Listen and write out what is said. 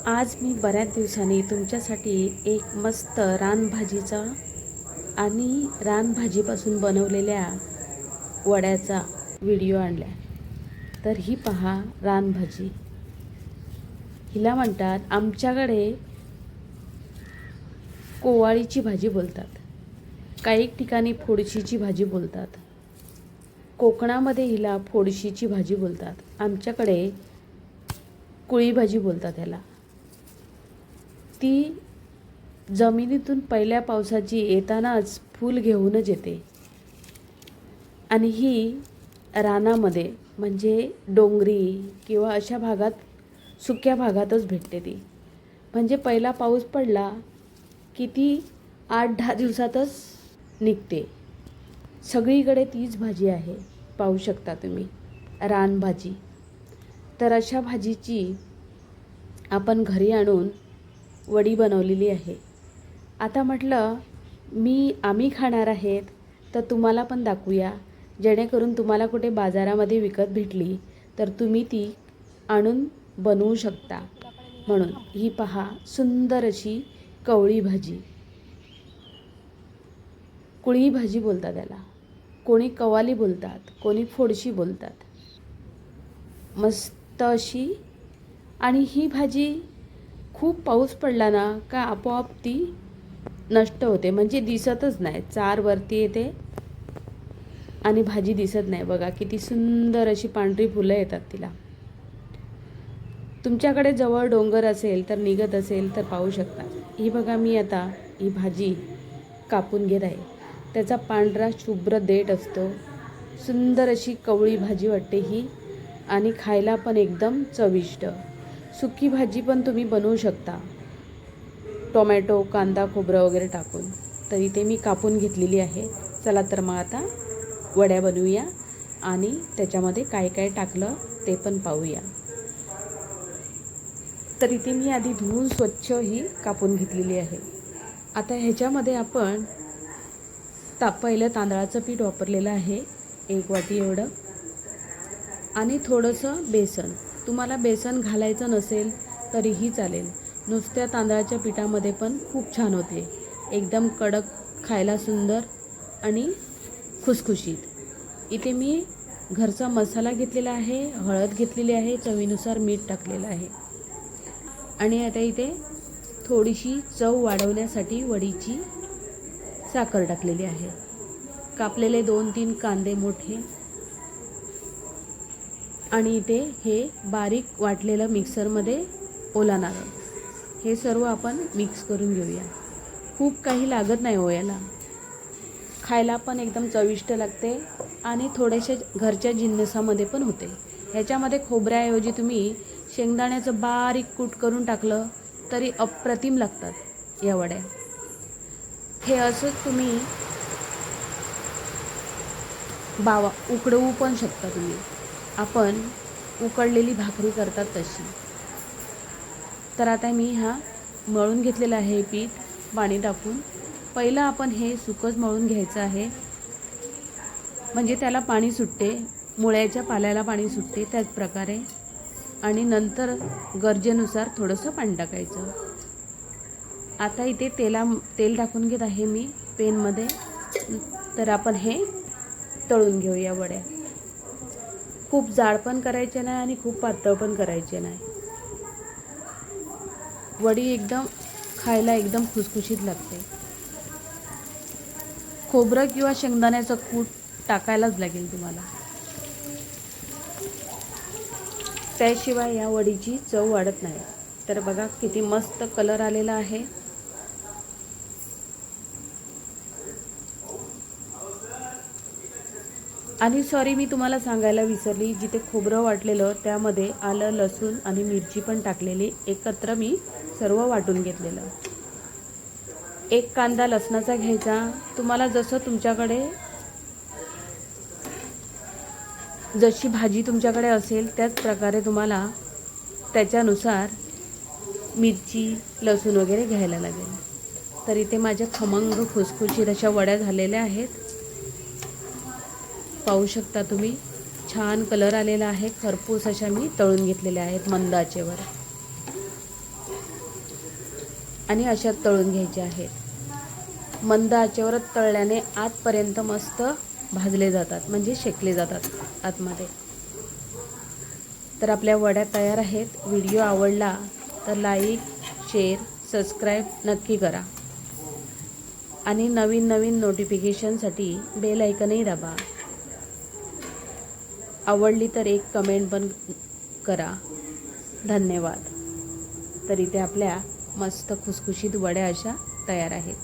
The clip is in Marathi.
आज मी बऱ्याच दिवसांनी तुमच्यासाठी एक मस्त रानभाजीचा आणि रानभाजीपासून बनवलेल्या वड्याचा व्हिडिओ आणला. तर ही पहा रानभाजी. हिला म्हणतात आमच्याकडे कोवाळीची भाजी बोलतात, काही ठिकाणी फोडशीची भाजी बोलतात. कोकणामध्ये हिला फोडशीची भाजी बोलतात, आमच्याकडे कुळी भाजी बोलतात याला. ती जमिनीतून पहिल्या पावसाची येतानाच फूल घेऊनच येते आणि ही रानामध्ये म्हणजे डोंगरी किंवा अशा भागात सुक्या भागातच भेटते. ती म्हणजे पहिला पाऊस पडला की ती 8-10 दिवसातच निघते. सगळीकडे तीच भाजी आहे, पाहू शकता तुम्ही, रानभाजी. तर अशा भाजीची आपण घरी आणून वडी बनवलेली आहे. आता म्हटलं आम्ही खाणार आहेत तर तुम्हाला पण दाखवूया, जेणेकरून तुम्हाला कुठे बाजारामध्ये विकत भेटली तर तुम्ही ती आणून बनवू शकता. म्हणून ही पहा सुंदर अशी कवळी भाजी, कुळी भाजी बोलतात त्याला, कोणी कवाली बोलतात, कोणी फोडशी बोलतात. मस्त अशी. आणि ही भाजी खूप पाऊस पडला ना का आपोआप ती नष्ट होते, म्हणजे दिसतच नाही. चार वरती येते आणि भाजी दिसत नाही. बघा किती सुंदर अशी पांढरी फुलं येतात तिला. तुमच्याकडे जवळ डोंगर असेल तर निघत असेल तर पाहू शकता. ही बघा, मी आता ही भाजी कापून घेत आहे. त्याचा पांढरा शुभ्र देठ असतो. सुंदर अशी कवळी भाजी वाटते ही, आणि खायला पण एकदम चविष्ट. सुकी भाजी पण तुम्ही बनवू शकता, टोमॅटो, कांदा, खोबरं वगैरे टाकून. तर इथे मी कापून घेतलेली आहे. चला तर मग आता वड्या बनवूया आणि त्याच्यामध्ये काय काय टाकलं ते पण पाहूया. तर इथे मी आधी धुवून स्वच्छ ही कापून घेतलेली आहे. आता ह्याच्यामध्ये आपण पहिलं तांदळाचं पीठ वापरलेलं आहे, 1 वाटी एवढं, आणि थोडंसं बेसन. तुम्हाला बेसन घालायचं नसेल तरीही चालेल. नुसत्या तांदळाच्या पिठामध्ये पण खूप छान होते, एकदम कडक, खायला सुंदर आणि खुसखुशीत. इथे मी घरचा मसाला घेतलेला आहे, हळद घेतलेली आहे, चवीनुसार मीठ टाकलेलं आहे. आणि आता इथे थोडीशी चव वाढवण्यासाठी वडीची साखर टाकलेली आहे. कापलेले 2-3 कांदे मोठे, आणि इथे हे बारीक वाटलेलं मिक्सरमध्ये ओला नारळ, हे सर्व आपण मिक्स करून घेऊया. खूप काही लागत नाही हो याला, खायला पण एकदम चविष्ट लागते आणि थोडेसे घरच्या जिन्नसामध्ये पण होते. ह्याच्यामध्ये खोबऱ्याऐवजी तुम्ही शेंगदाण्याचं बारीक कूट करून टाकलं तरी अप्रतिम लागतात या वड्या. हे असंच तुम्ही उकडवू पण शकता तुम्ही, आपण उकडलेली भाकरी करतात तशी. तर आता मी मळून घेतलेलं आहे पीठ पाणी टाकून. पहिलं आपण हे सुकंच मळून घ्यायचं आहे, म्हणजे त्याला पाणी सुटते, मुळ्याच्या पाल्याला पाणी सुटते त्याच प्रकारे. आणि नंतर गरजेनुसार थोडंसं पाणी टाकायचं. आता इथे तेल टाकून घेत आहे मी पेनमध्ये. तर आपण हे तळून घेऊया वड्या. खूप जाड पण करायचे नाही आणि खूप पातळ पण करायचे नाही. वडी एकदम खायला एकदम खुसखुशीत लागते. खोबरं किंवा शेंगदाण्याचं कूट टाकायलाच लागेल तुम्हाला, त्याशिवाय या वडीची चव वाढत नाही. तर बघा किती मस्त कलर आलेला आहे. आणि सॉरी, मी तुम्हाला सांगायला विसरली, जिथे खोबरं वाटलेलं त्यामध्ये आलं, लसूण आणि मिरची पण टाकलेली, एकत्र मी सर्व वाटून घेतलेलं. 1 कांदा लसणाचा घ्यायचा. तुम्हाला जशी भाजी तुमच्याकडे असेल त्याच प्रकारे तुम्हाला त्याच्यानुसार मिरची, लसूण वगैरे घ्यायला लागेल. तर इथे माझ्या खमंग खुसखुशीत अशा वड्या झालेल्या आहेत, पाहू शकता तुम्ही. छान कलर आलेला आहे. खरपूस अशा मी तळून घेतलेल्या आहेत मंद आचेवर. आणि अशा तळून घ्यायच्या आहेत. मंद आचेवरच तळल्याने आतपर्यंत मस्त भाजले जातात, म्हणजे शेकले जातात आतमध्ये. तर आपल्या वड्या तयार आहेत. व्हिडिओ आवडला तर लाईक, शेअर, सबस्क्राईब नक्की करा आणि नवीन नवीन नोटिफिकेशनसाठी बेल आयकनही दाबा. आवडली तर एक कमेंट पण करा. धन्यवाद. तर इथे आपल्या मस्त खुसखुशीत वड्या अशा तयार आहेत.